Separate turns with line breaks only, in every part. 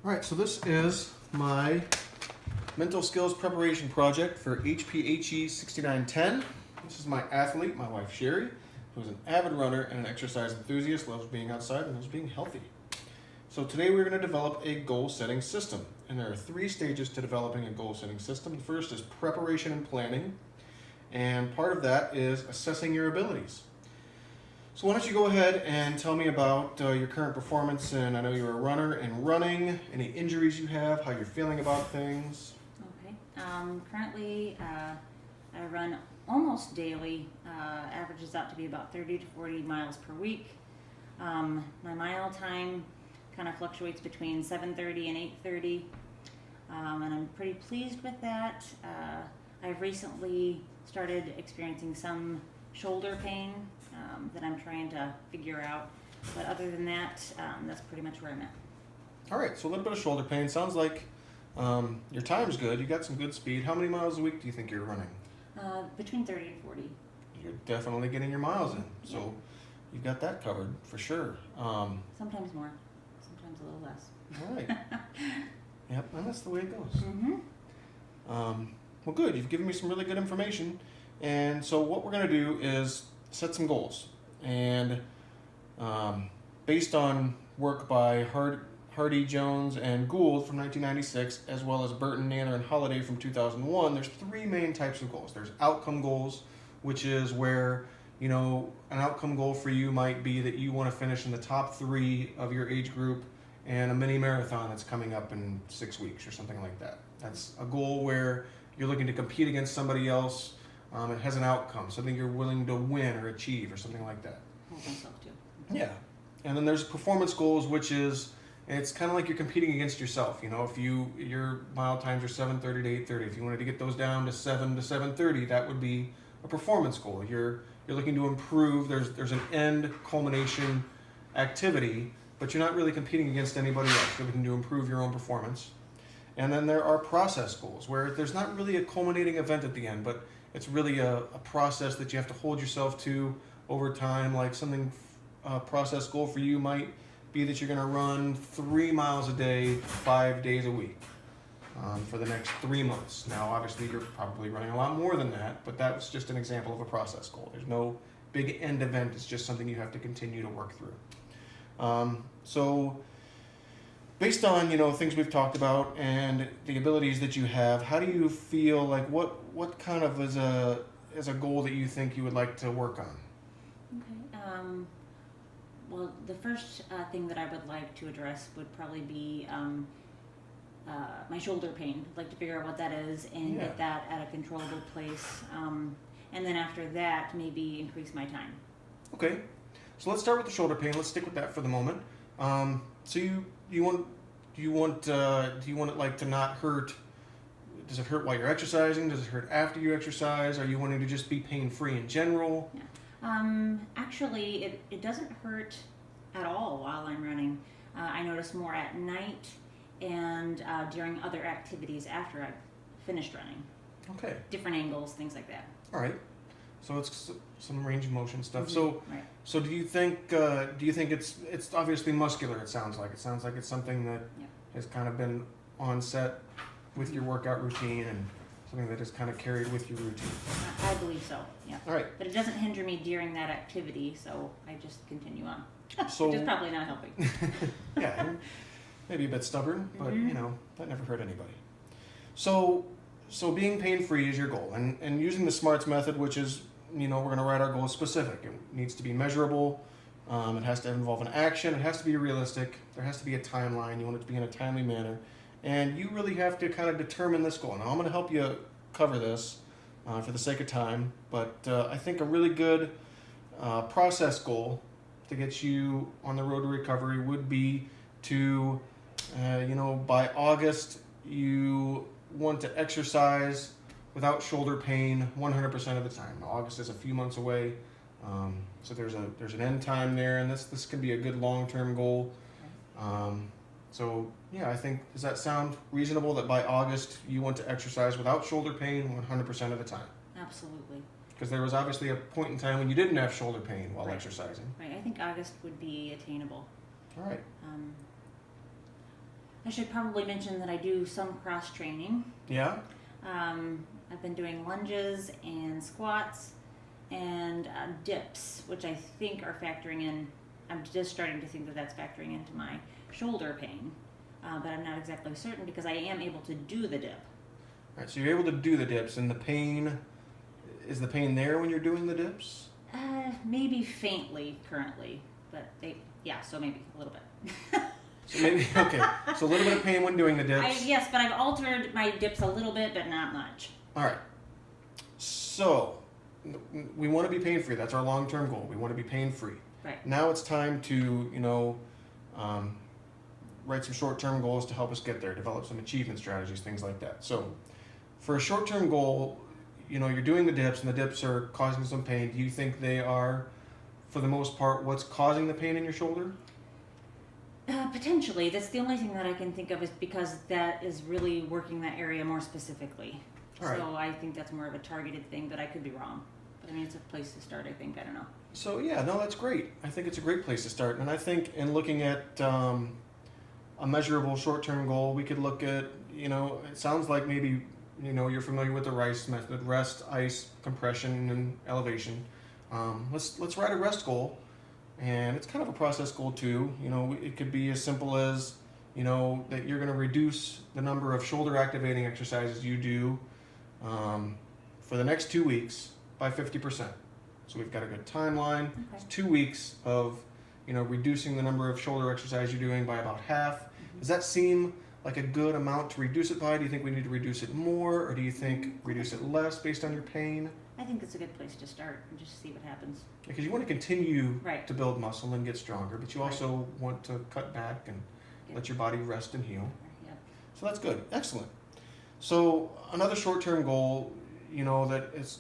All right, so this is my mental skills preparation project for Hphe 6910. This is my athlete, my wife Sherry, who's an avid runner and an exercise enthusiast, loves being outside and loves being healthy. So today we're going to develop a goal setting system, and there are 3 stages to developing a goal setting system. The first is preparation and planning, and part of that is assessing your abilities. So why don't you go ahead and tell me about your current performance, and I know you're a runner and running, any injuries you have, how you're feeling about things.
Okay. Currently, I run almost daily, averages out to be about 30 to 40 miles per week. My mile time kind of fluctuates between 7:30 and 8:30, and I'm pretty pleased with that. I've recently started experiencing some shoulder pain that I'm trying to figure out, but other than that, that's pretty much where I'm at.
All right, so a little bit of shoulder pain. Sounds like your time's good. You got some good speed. How many miles a week do you think you're running?
Between 30 and 40.
You're definitely getting your miles in, so
Yeah.
you've got that covered for sure.
Sometimes more, sometimes a little less.
All right. Yep, and that's the way it goes.
Mm-hmm.
Well, good. You've given me some really good information. And so what we're going to do is set some goals. And based on work by Hardy, Jones, and Gould from 1996, as well as Burton, Naylor, and Holliday from 2001, there's 3 main types of goals. There's outcome goals, which is where, you know, an outcome goal for you might be that you want to finish in the top 3 of your age group and a mini marathon that's coming up in 6 weeks or something like that. That's a goal where you're looking to compete against somebody else. It has an outcome, something you're willing to win or achieve or something like that.
Hold myself too.
Yeah. And then there's performance goals, which is, it's kind of like you're competing against yourself. You know, if your mile times are 7:30 to 8:30, if you wanted to get those down to 7 to 7:30, that would be a performance goal. You're looking to improve. There's an end culmination activity, but you're not really competing against anybody else. You're looking to improve your own performance. And then there are process goals, where there's not really a culminating event at the end, but it's really a process that you have to hold yourself to over time. Like something, a process goal for you might be that you're going to run 3 miles a day, 5 days a week for the next 3 months. Now, obviously, you're probably running a lot more than that, but that's just an example of a process goal. There's no big end event. It's just something you have to continue to work through. So based on, you know, things we've talked about and the abilities that you have, how do you feel like what kind of is a goal that you think you would like to work on?
Okay. Well, the first thing that I would like to address would probably be my shoulder pain. I'd like to figure out what that is and get that at a controllable place. And then after that, maybe increase my time.
Okay. So let's start with the shoulder pain. Let's stick with that for the moment. So do you want it like to not hurt? Does it hurt while you're exercising? Does it hurt after you exercise? Are you wanting to just be pain-free in general?
Yeah. Actually, it doesn't hurt at all while I'm running. I notice more at night and during other activities after I've finished running.
Okay.
Different angles, things like that.
All right. So it's some range of motion stuff.
Mm-hmm. Right.
So do you think it's obviously muscular? It sounds like it's something that has kind of been on set with your workout routine and something that is kind of carried with your routine.
I believe so. Yeah.
All right.
But it doesn't hinder me during that activity, so I just continue on.
So,
which is probably not helping.
Yeah, maybe a bit stubborn, but
Mm-hmm.
you know, that never hurt anybody. So being pain-free is your goal, and using the SMARTS method, which is, you know, we're going to write our goal specific. It needs to be measurable. It has to involve an action. It has to be realistic. There has to be a timeline. You want it to be in a timely manner. And you really have to kind of determine this goal. Now, I'm going to help you cover this for the sake of time, but I think a really good process goal to get you on the road to recovery would be to, by August, you want to exercise without shoulder pain 100% of the time. Now, August is a few months away, so there's an end time there, and this could be a good long-term goal. So yeah, I think, does that sound reasonable that by August you want to exercise without shoulder pain 100% of the time?
Absolutely.
Because there was obviously a point in time when you didn't have shoulder pain while exercising.
Right. I think August would be attainable.
All right.
I should probably mention that I do some cross training.
Yeah?
I've been doing lunges and squats and dips, which I think are factoring in. I'm just starting to think that that's factoring into my shoulder pain, but I'm not exactly certain because I am able to do the dip.
All right, so you're able to do the dips, and is the pain there when you're doing the dips?
Maybe faintly currently, but so maybe a little bit.
So maybe, okay, so a little bit of pain when doing the dips.
Yes, but I've altered my dips a little bit, but not much.
All right, so we want to be pain-free. That's our long-term goal. We want to be pain-free.
Right.
Now it's time to, write some short-term goals to help us get there, develop some achievement strategies, things like that. So for a short-term goal, you're doing the dips, and the dips are causing some pain. Do you think they are, for the most part, what's causing the pain in your shoulder?
Potentially. That's the only thing that I can think of is because that is really working that area more specifically.
All right.
So I think that's more of a targeted thing, but I could be wrong. But I mean, it's a place to start, I think. I don't know.
So yeah, no, that's great. I think it's a great place to start. And I think in looking at a measurable short-term goal, we could look at, it sounds like maybe, you're familiar with the RICE method: rest, ice, compression, and elevation. Let's write a rest goal. And it's kind of a process goal too. It could be as simple as, that you're going to reduce the number of shoulder activating exercises you do for the next 2 weeks by 50%. So we've got a good timeline.
Okay.
It's 2 weeks of, reducing the number of shoulder exercises you're doing by about half.
Mm-hmm.
Does that seem like a good amount to reduce it by? Do you think we need to reduce it more, or do you think reduce it less based on your pain?
I think it's a good place to start and just see what happens.
Because you want to continue
Right.
to build muscle and get stronger, but you also want to cut back and let your body rest and heal.
Yep.
So that's good. Excellent. So another short-term goal, that is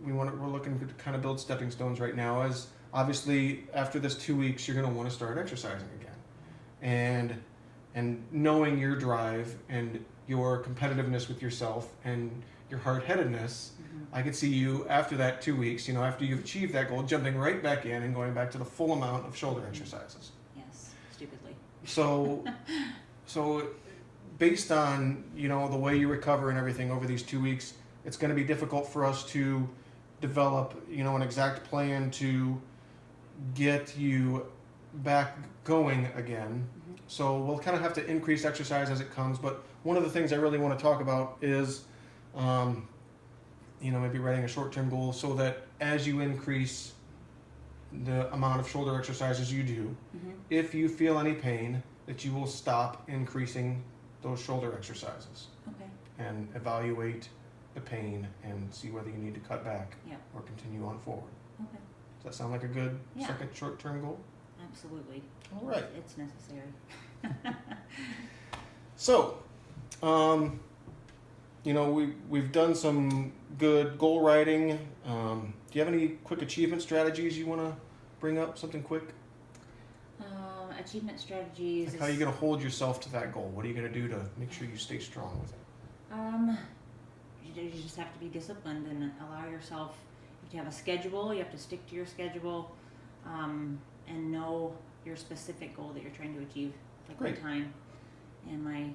we're looking to kind of build stepping stones right now is obviously after this 2 weeks you're going to want to start exercising again. And knowing your drive and your competitiveness with yourself and your hard-headedness, I could see you after that 2 weeks, after you've achieved that goal, jumping right back in and going back to the full amount of shoulder exercises.
Yes, stupidly.
So based on, the way you recover and everything over these 2 weeks, it's going to be difficult for us to develop, an exact plan to get you back going again.
Mm-hmm.
So we'll kind of have to increase exercise as it comes. But one of the things I really want to talk about is, maybe writing a short-term goal so that as you increase the amount of shoulder exercises you do,
Mm-hmm.
if you feel any pain, that you will stop increasing those shoulder exercises
Okay.
and evaluate the pain and see whether you need to cut back
Yeah.
or continue on forward.
Okay.
Does that sound like a good
Yeah.
second short-term goal?
Absolutely.
All right.
It's necessary.
So, we've done some good goal writing. Do you have any quick achievement strategies you want to bring up? Something quick?
Achievement strategies.
Like how are you going to hold yourself to that goal? What are you going to do to make sure you stay strong with it?
You just have to be disciplined and allow yourself. You have to have a schedule. You have to stick to your schedule, and know your specific goal that you're trying to achieve. Like
Great.
my time and my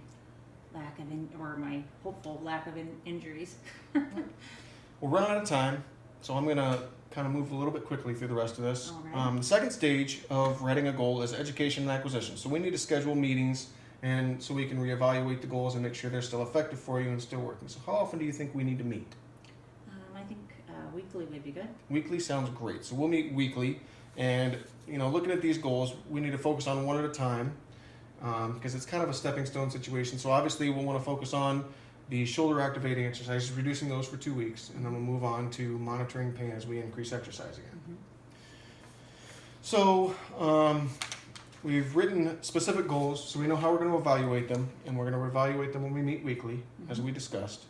my hopeful lack of injuries.
We're running out of time, so I'm going to kind of move a little bit quickly through the rest of this.
All right.
The second stage of writing a goal is education and acquisition. So we need to schedule meetings and so we can reevaluate the goals and make sure they're still effective for you and still working. So how often do you think we need to meet?
I think weekly would be good.
Weekly sounds great. So we'll meet weekly, and looking at these goals, we need to focus on one at a time because it's kind of a stepping stone situation. So obviously we'll want to focus on the shoulder activating exercises, reducing those for 2 weeks, and then we'll move on to monitoring pain as we increase exercise again.
Mm-hmm.
So we've written specific goals, so we know how we're going to evaluate them, and we're going to evaluate them when we meet weekly, as we discussed.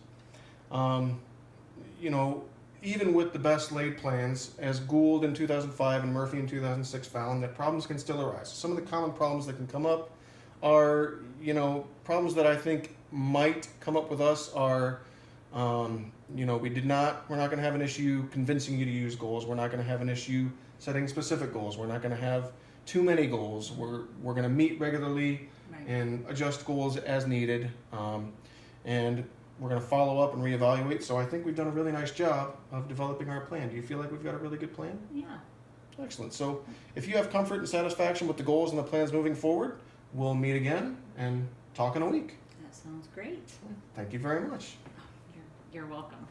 Even with the best laid plans, as Gould in 2005 and Murphy in 2006 found, that problems can still arise. Some of the common problems that can come up are, problems that I think might come up with us are, we're not going to have an issue convincing you to use goals. We're not going to have an issue setting specific goals. We're not going to have too many goals. We're going to meet regularly
Right.
and adjust goals as needed, and we're going to follow up and reevaluate. So I think we've done a really nice job of developing our plan. Do you feel like we've got a really good plan?
Yeah.
Excellent. So if you have comfort and satisfaction with the goals and the plans moving forward, we'll meet again and talk in a week.
That sounds great.
Thank you very much.
Oh, you're welcome.